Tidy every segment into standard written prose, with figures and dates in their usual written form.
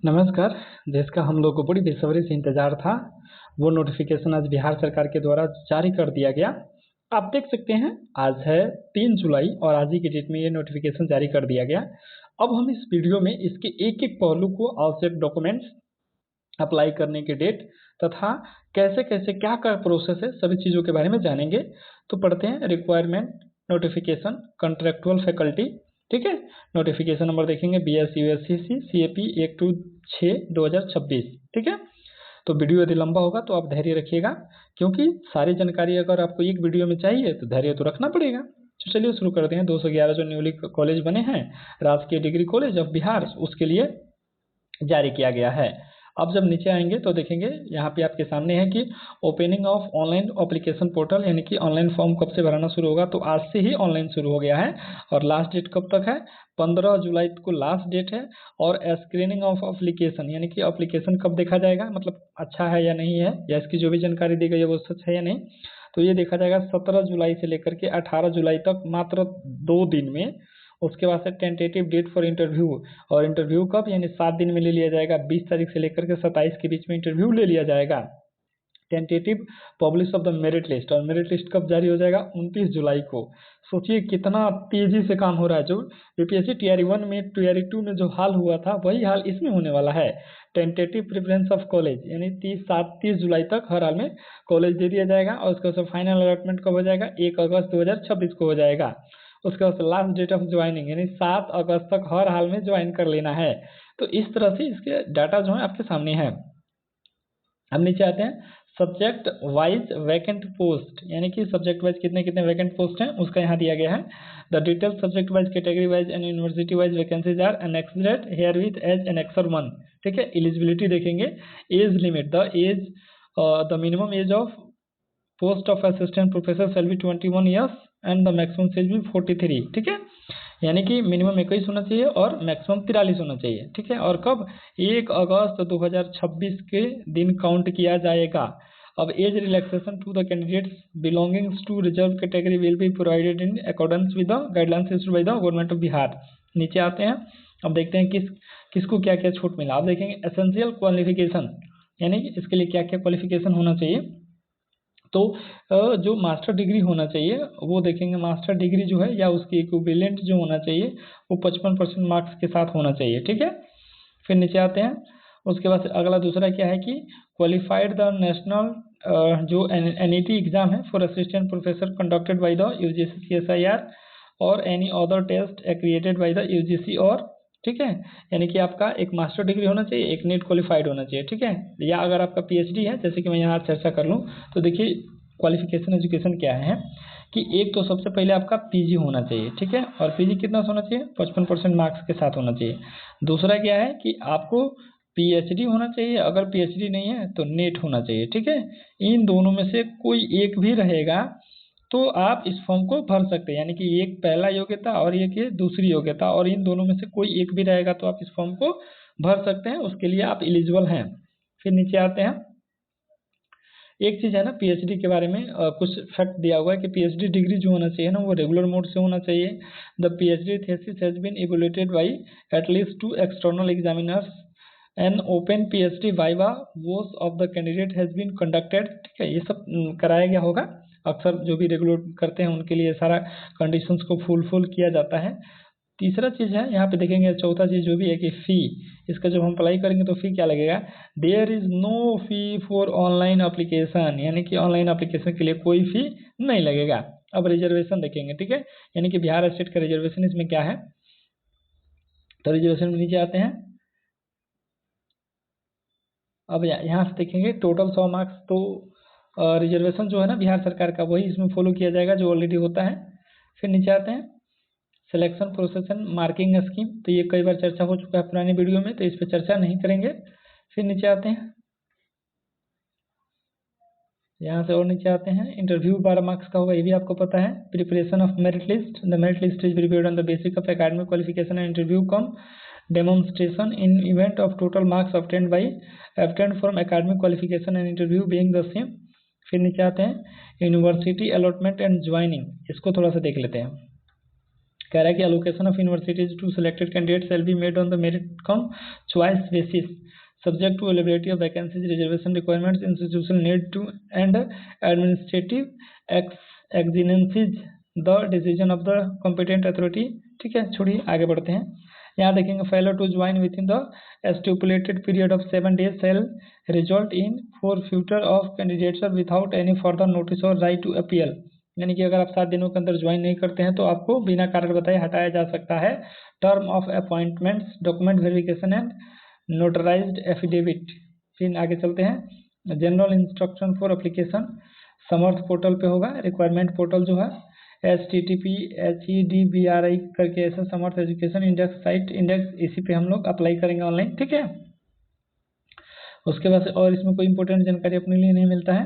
नमस्कार। जिसका हम लोग को बड़ी बेसब्री से इंतजार था, वो नोटिफिकेशन आज बिहार सरकार के द्वारा जारी कर दिया गया। आप देख सकते हैं, आज है 3 जुलाई और आज ही की डेट में ये नोटिफिकेशन जारी कर दिया गया। अब हम इस वीडियो में इसके एक एक पहलू को, आवश्यक डॉक्यूमेंट्स, अप्लाई करने की डेट तथा कैसे कैसे क्या क्या प्रोसेस है, सभी चीज़ों के बारे में जानेंगे। तो पढ़ते हैं। Requirement, notification, contractual faculty. ठीक है, नोटिफिकेशन नंबर देखेंगे BS/USCC CAP 126/2026। ठीक है, तो वीडियो यदि लंबा होगा तो आप धैर्य रखिएगा, क्योंकि सारी जानकारी अगर आपको एक वीडियो में चाहिए तो धैर्य तो रखना पड़ेगा। तो चलिए शुरू करते हैं। 211 जो न्यूली कॉलेज बने हैं, राजकीय डिग्री कॉलेज ऑफ बिहार, उसके लिए जारी किया गया है। अब जब नीचे आएंगे तो देखेंगे यहाँ पे आपके सामने है कि opening of online application portal, यानी कि ऑनलाइन फॉर्म कब से भराना शुरू होगा। तो आज से ही ऑनलाइन शुरू हो गया है और लास्ट डेट कब तक है, 15 जुलाई को लास्ट डेट है। और स्क्रीनिंग ऑफ एप्लीकेशन, यानी कि एप्लीकेशन कब देखा जाएगा, मतलब अच्छा है या नहीं है, या इसकी जो भी जानकारी दी गई है वो सच है या नहीं, तो ये देखा जाएगा 17 जुलाई से लेकर के 18 जुलाई तक, मात्र 2 दिन में। उसके बाद से टेंटेटिव डेट फॉर इंटरव्यू, और इंटरव्यू कब, यानी 7 दिन में ले लिया जाएगा। 20 तारीख से लेकर के 27 के बीच में इंटरव्यू ले लिया जाएगा। Tentative publish of the merit list, और मेरिट लिस्ट कब जारी हो जाएगा, 29 जुलाई को। सोचिए कितना तेजी से काम हो रहा है। जो यूपीएससी टीआरई 1 में, टीआरई 2 में जो हाल हुआ था, वही हाल इसमें होने वाला है। टेंटेटिव प्रेफरेंस ऑफ कॉलेज, यानी 30 जुलाई तक हर हाल में कॉलेज दे दिया जाएगा। और उसके बाद फाइनल अलॉटमेंट कब हो जाएगा, 1 अगस्त 2026 को हो जाएगा। उसके बाद लास्ट डेट ऑफ ज्वाइनिंग, यानी 7 अगस्त तक हर हाल में ज्वाइन कर लेना है। तो इस तरह से इसके डाटा जो है आपके सामने है। अब नीचे आते हैं। सब्जेक्ट वाइज वैकेंट पोस्ट, यानी कि सब्जेक्ट वाइज कितने कितने वैकेंट पोस्ट हैं उसका यहाँ दिया गया है। The detail subject wise, category wise and university wise vacancies are annexed here with as annexure 1। ठीक है, एलिजिबिलिटी देखेंगे। Age limit, the minimum age of post of assistant professor shall be 21 years and the maximum age be 43। ठीक है, यानी कि minimum 21 होना चाहिए और मैक्सिमम 43 होना चाहिए। ठीक है, और कब, 1 अगस्त 2026 के दिन काउंट किया जाएगा। अब age relaxation to the candidates belongings to reserve category will be provided in accordance with the guidelines issued by the government of Bihar. नीचे आते हैं। अब देखते हैं किसको क्या क्या छूट मिला। आप देखेंगे एसेंशियल क्वालिफिकेशन, यानी कि इसके लिए क्या क्या क्वालिफिकेशन होना चाहिए। तो जो मास्टर डिग्री होना चाहिए वो देखेंगे, मास्टर डिग्री जो है या उसकी इक्विवेलेंट जो होना चाहिए वो 55% मार्क्स के साथ होना चाहिए। ठीक है, फिर नीचे आते हैं। उसके बाद अगला दूसरा क्या है कि क्वालिफाइड द नेशनल जो NET एग्जाम है for assistant professor conducted by the UGC CSIR और any other test accredited by the UGC। और ठीक है, यानी कि आपका एक मास्टर डिग्री होना चाहिए, एक नेट क्वालिफाइड होना चाहिए। ठीक है, या अगर आपका PhD है, जैसे कि मैं यहाँ चर्चा कर लूँ तो देखिए क्वालिफिकेशन एजुकेशन क्या है कि एक तो सबसे पहले आपका PG होना चाहिए। ठीक है, और PG कितना होना चाहिए, 55% मार्क्स के साथ होना चाहिए। दूसरा क्या है कि आपको PhD होना चाहिए, अगर PhD नहीं है तो नेट होना चाहिए। ठीक है, इन दोनों में से कोई एक भी रहेगा तो आप इस फॉर्म को भर सकते हैं, यानी कि एक पहला योग्यता और एक ये दूसरी योग्यता, और इन दोनों में से कोई एक भी रहेगा तो आप इस फॉर्म को भर सकते हैं, उसके लिए आप एलिजिबल हैं। फिर नीचे आते हैं। एक चीज़ है ना, PhD के बारे में कुछ फैक्ट दिया हुआ है कि PhD डिग्री जो होना चाहिए ना वो रेगुलर मोड से होना चाहिए। The PhD thesis has been evaluated by at least 2 external examiners an open PhD viva voce of the candidate has been conducted. ठीक है, ये सब कराया गया होगा। अक्सर जो भी रेगुलर करते हैं उनके लिए सारा कंडीशंस को फुलफिल किया जाता है। तीसरा चीज़ है यहाँ पे देखेंगे, चौथा चीज़ जो भी है कि फ़ी, इसका जब हम अप्लाई करेंगे तो फ़ी क्या लगेगा। There is no fee for online application, यानी कि ऑनलाइन अप्लीकेशन के लिए कोई फ़ी नहीं लगेगा। अब रिजर्वेशन देखेंगे। ठीक है, यानी कि बिहार स्टेट का रिजर्वेशन इसमें क्या है, तो रिजर्वेशन में नीचे आते हैं। अब यहाँ से देखेंगे टोटल 100 मार्क्स, तो रिजर्वेशन जो है ना बिहार सरकार का, वही इसमें फॉलो किया जाएगा जो ऑलरेडी होता है। फिर नीचे आते हैं। Selection process and marking scheme, तो ये कई बार चर्चा हो चुका है पुरानी वीडियो में, तो इस पर चर्चा नहीं करेंगे। फिर नीचे आते हैं। यहाँ से और नीचे आते हैं। इंटरव्यू 12 मार्क्स का होगा, ये भी आपको पता है। Preparation of merit list, the merit list is prepared on the basis of academic qualification and interview come demonstration in event of total marks obtained from academic qualification and interview being the same. फिर नीचे आते हैं। University allotment and joining, इसको थोड़ा सा देख लेते हैं। कह रहा है कि allocation of universities to selected candidate shall be made on the merit cum choice basis subject to availability of vacancies, reservation requirements, institutional need to and administrative exigencies, the decision of the competent authority। ठीक है, छोड़िए आगे बढ़ते हैं। यहाँ देखेंगे failure to join within the stipulated period of 7 days shall result in forfeiture of candidature without any further notice or right to appeal। यानी कि अगर आप 7 दिनों के अंदर ज्वाइन नहीं करते हैं तो आपको बिना कारण बताए हटाया जा सकता है। Term of appointments, document verification and notarised affidavit. फिर आगे चलते हैं। General instruction for application Samarth portal पे होगा। रिक्वायरमेंट पोर्टल जो है http://HEDBRI करके ऐसा समर्थ एजुकेशन इंडेक्स साइट इंडेक्स, इसी पे हम लोग अप्लाई करेंगे ऑनलाइन। ठीक है, उसके बाद और इसमें कोई इंपॉर्टेंट जानकारी अपने लिए नहीं मिलता है।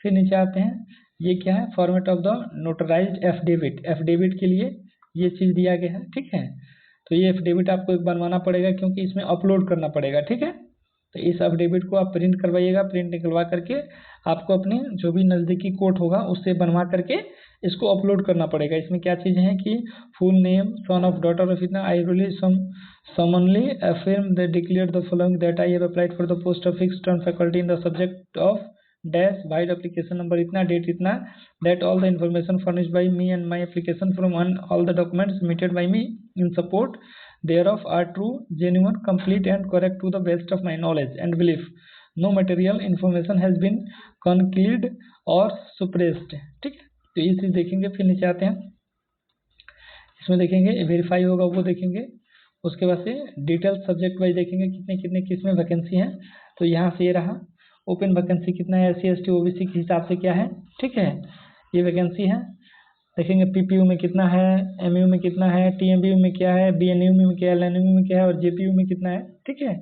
फिर नीचे आते हैं, ये क्या है, format of the notarised affidavit. Affidavit के लिए ये चीज़ दिया गया है। ठीक है, तो ये एफिडेविट आपको एक बनवाना पड़ेगा क्योंकि इसमें अपलोड करना पड़ेगा। ठीक है, तो इस एफिडेविट को आप प्रिंट करवाइएगा। प्रिंट निकलवा करके आपको अपने जो भी नज़दीकी कोर्ट होगा उससे बनवा करके इसको अपलोड करना पड़ेगा। इसमें क्या चीज़ें हैं कि full name, son of daughter of इतना, I really solemnly affirm that declare the following that I have applied for the post of fixed term faculty in the subject of dash, vide application number इतना, date इतना, that all the information furnished by me and my application from all the documents submitted by me in support thereof are true, genuine, complete and correct to the best of my knowledge and belief. No material information has been concealed or suppressed। ठीक है, तो ये चीज़ देखेंगे। फिर नीचे आते हैं, इसमें देखेंगे वेरीफाई होगा वो देखेंगे। उसके बाद से डिटेल सब्जेक्ट वाइज देखेंगे कितने कितने किसमें वैकेंसी हैं। तो यहाँ से ये रहा ओपन वैकेंसी कितना है, SC ST OBC के हिसाब से क्या है। ठीक है, ये वैकेंसी है। देखेंगे PPU में कितना है, MU में कितना है, TMBU में क्या है, BNU में क्या है, LNU में क्या है और JPU में कितना है। ठीक है,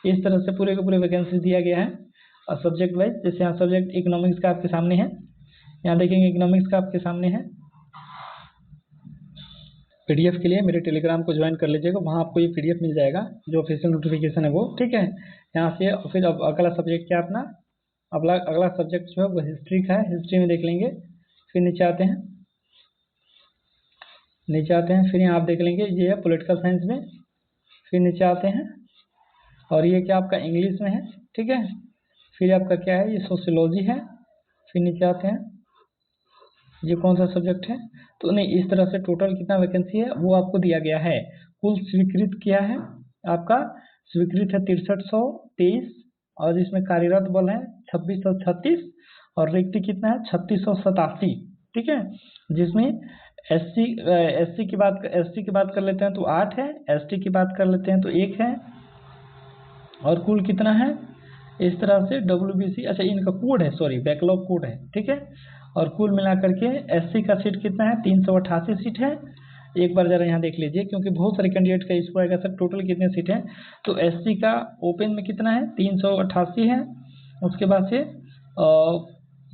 इस तरह से पूरे के पूरे वैकेंसी दिया गया है। और सब्जेक्ट वाइज जैसे यहाँ सब्जेक्ट इकोनॉमिक्स का आपके सामने है, यहाँ देखेंगे इकोनॉमिक्स का आपके सामने है। PDF के लिए मेरे टेलीग्राम को ज्वाइन कर लीजिएगा, वहाँ आपको ये PDF मिल जाएगा जो ऑफिशियल नोटिफिकेशन है वो। ठीक है, यहाँ से फिर अब अगला सब्जेक्ट क्या अपना अगला सब्जेक्ट जो है वो हिस्ट्री का है। हिस्ट्री में देख लेंगे। फिर नीचे आते हैं, फिर यहाँ आप देख लेंगे ये है पॉलिटिकल साइंस में। फिर नीचे आते हैं और ये क्या आपका इंग्लिश में है। ठीक है, फिर आपका क्या है, ये सोशियोलॉजी है। फिर नीचे आते हैं, ये कौन सा सब्जेक्ट है। तो नहीं, इस तरह से टोटल कितना वैकेंसी है वो आपको दिया गया है। कुल स्वीकृत किया है आपका, स्वीकृत है 6323 और इसमें कार्यरत बल है 2636 और रिक्त कितना है 3687। ठीक है, जिसमें SC की बात कर लेते हैं तो 8 है, ST की बात कर लेते हैं तो 1 है और कुल कितना है इस तरह से WBC, अच्छा इनका कोड है, सॉरी बैकलॉग कोड है। ठीक है, और कुल मिलाकर के SC का सीट कितना है 388 सीट है। एक बार जरा यहाँ देख लीजिए क्योंकि बहुत सारे कैंडिडेट का इशू आएगा सर टोटल कितने सीट हैं। तो SC का ओपन में कितना है 388 है। उसके बाद से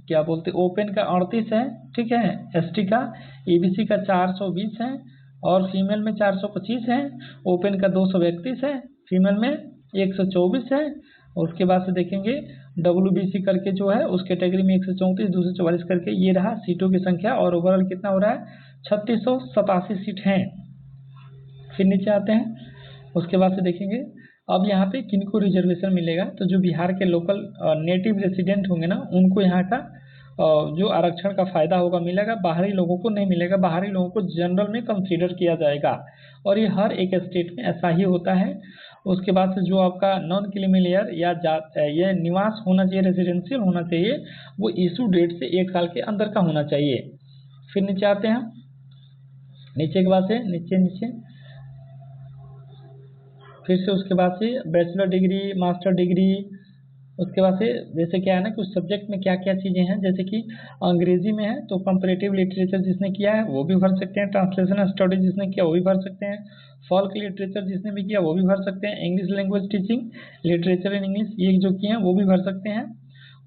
क्या बोलते ओपन का 38 है। ठीक है, ST का EBC का 420 है और फीमेल में 425 है। ओपन का 231 है, फीमेल में 124 है। उसके बाद से देखेंगे WBC करके जो है उस कैटेगरी में 134, 244 करके ये रहा सीटों की संख्या और ओवरऑल कितना हो रहा है 3687 सीट हैं। फिर नीचे आते हैं, उसके बाद से देखेंगे अब यहाँ पे किनको रिजर्वेशन मिलेगा। तो जो बिहार के लोकल नेटिव रेसिडेंट होंगे ना उनको यहाँ का जो आरक्षण का फ़ायदा होगा मिलेगा, बाहरी लोगों को नहीं मिलेगा। बाहरी लोगों को जनरल में कंसीडर किया जाएगा और ये हर एक स्टेट में ऐसा ही होता है। उसके बाद से जो आपका नॉन क्रीमी लेयर या ये निवास होना चाहिए, रेजिडेंशियल होना चाहिए, वो इशू डेट से 1 साल के अंदर का होना चाहिए। फिर नीचे आते हैं, नीचे के बाद से नीचे फिर से उसके बाद से बैचलर डिग्री, मास्टर डिग्री। उसके बाद से जैसे क्या है ना कि उस सब्जेक्ट में क्या क्या चीज़ें हैं, जैसे कि अंग्रेजी में है तो कंपैरेटिव लिटरेचर जिसने किया है वो भी भर सकते हैं, ट्रांसलेशन स्टडी जिसने किया वो भी भर सकते हैं, फॉल्क लिटरेचर जिसने भी किया वो भी भर सकते हैं, English language teaching, literature in English ये जो किए हैं वो भी भर सकते हैं।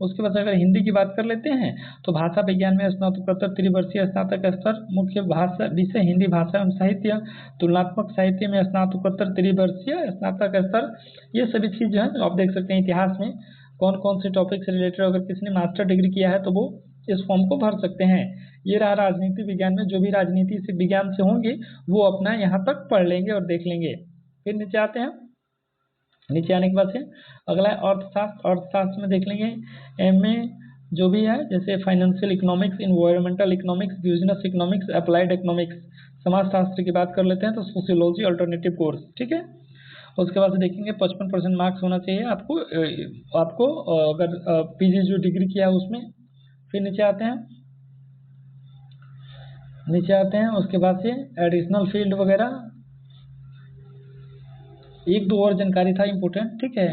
उसके बाद अगर हिंदी की बात कर लेते हैं तो भाषा विज्ञान में स्नातकोत्तर त्रिवर्षीय स्नातक स्तर, मुख्य भाषा विषय हिंदी भाषा एवं साहित्य, तुलनात्मक साहित्य में स्नातकोत्तर त्रिवर्षीय स्नातक स्तर, ये सभी चीज़ जो है आप देख सकते हैं। इतिहास में कौन कौन से टॉपिक से रिलेटेड अगर किसी ने मास्टर डिग्री किया है तो वो इस फॉर्म को भर सकते हैं। ये रहा राजनीति विज्ञान में, जो भी राजनीति से विज्ञान से होंगे वो अपना यहाँ तक पढ़ लेंगे और देख लेंगे। फिर नीचे आते हैं, नीचे आने के बाद से अगला है अर्थशास्त्र। अर्थशास्त्र में देख लेंगे MA जो भी है, जैसे financial economics, environmental economics, business economics, applied economics. समाजशास्त्र की बात कर लेते हैं तो सोशियोलॉजी अल्टरनेटिव कोर्स, ठीक है। उसके बाद से देखेंगे 55% मार्क्स होना चाहिए आपको अगर PG जो डिग्री किया है उसमें। फिर नीचे आते हैं उसके बाद से एडिशनल फील्ड वगैरह, एक दो और जानकारी था इम्पोर्टेंट, ठीक है,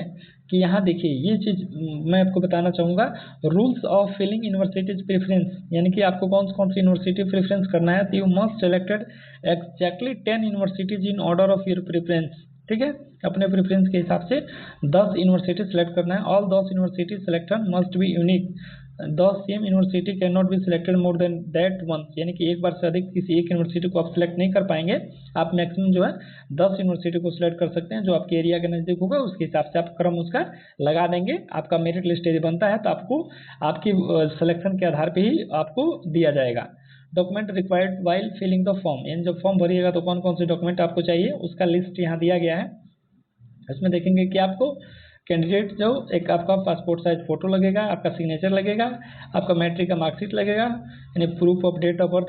कि यहाँ देखिए ये चीज़ मैं आपको बताना चाहूँगा, rules of filling universities preference, यानी कि आपको कौन सी यूनिवर्सिटी प्रेफरेंस करना है। तो you must selected exactly 10 universities in order of your preference, ठीक है। अपने प्रेफरेंस के हिसाब से 10 यूनिवर्सिटी सेलेक्ट करना है। All 10 university selection must be unique. 10 same university cannot be selected more than that once, यानी कि एक बार से अधिक किसी एक यूनिवर्सिटी को आप सिलेक्ट नहीं कर पाएंगे। आप मैक्सिमम जो है 10 यूनिवर्सिटी को सिलेक्ट कर सकते हैं, जो आपके एरिया के नज़दीक होगा उसके हिसाब से आप क्रम उसका लगा देंगे। आपका मेरिट लिस्ट यदि बनता है तो आपको आपकी सिलेक्शन के आधार पर ही आपको दिया जाएगा। Document required while filling the form, यानी जब फॉर्म भरिएगा तो कौन कौन से डॉक्यूमेंट आपको चाहिए उसका लिस्ट यहाँ दिया गया है। इसमें देखेंगे कि आपको कैंडिडेट जो एक आपका पासपोर्ट साइज फोटो लगेगा, आपका सिग्नेचर लगेगा, आपका मैट्रिक का मार्कशीट लगेगा यानी proof of date of birth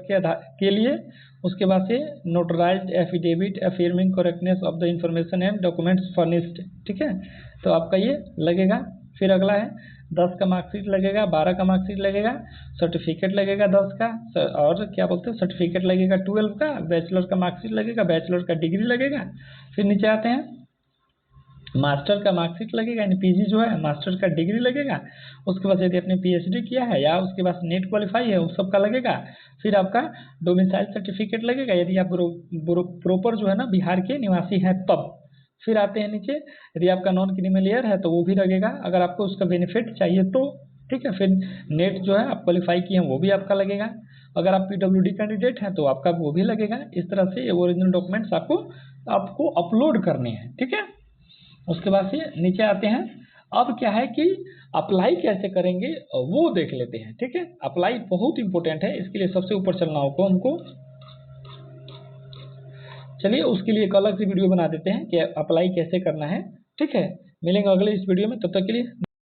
के लिए। उसके बाद से notarised affidavit affirming correctness of the information and documents furnished, ठीक है, तो आपका ये लगेगा। फिर अगला है 10 का मार्कशीट लगेगा, 12 का मार्कशीट लगेगा, सर्टिफिकेट लगेगा 10 का, और क्या बोलते हैं सर्टिफिकेट लगेगा 12 का, बैचलर का मार्कशीट लगेगा, बैचलर का डिग्री लगेगा। फिर नीचे आते हैं मास्टर का मार्कशीट लगेगा, यानी PG जो है मास्टर का डिग्री लगेगा। उसके बाद यदि आपने PhD किया है या उसके बाद नेट क्वालिफाई है उस सब का लगेगा। फिर आपका डोमिसाइल सर्टिफिकेट लगेगा यदि आप प्रॉपर जो है ना बिहार के निवासी हैं तब। फिर आते हैं नीचे, यदि आपका नॉन क्रीमिलियर है तो वो भी लगेगा अगर आपको उसका बेनिफिट चाहिए तो, ठीक है। फिर नेट जो है आप क्वालिफाई किए हैं वो भी आपका लगेगा। अगर आप PWD कैंडिडेट हैं तो आपका वो भी लगेगा। इस तरह से ओरिजिनल डॉक्यूमेंट्स आपको अपलोड करने हैं, ठीक है। उसके बाद से नीचे आते हैं, अब क्या है कि अप्लाई कैसे करेंगे वो देख लेते हैं, ठीक है। अप्लाई बहुत इंपॉर्टेंट है, इसके लिए सबसे ऊपर चलना होगा हमको। चलिए उसके लिए एक अलग से वीडियो बना देते हैं कि अप्लाई कैसे करना है, ठीक है। मिलेंगे अगले इस वीडियो में, तब तक के लिए।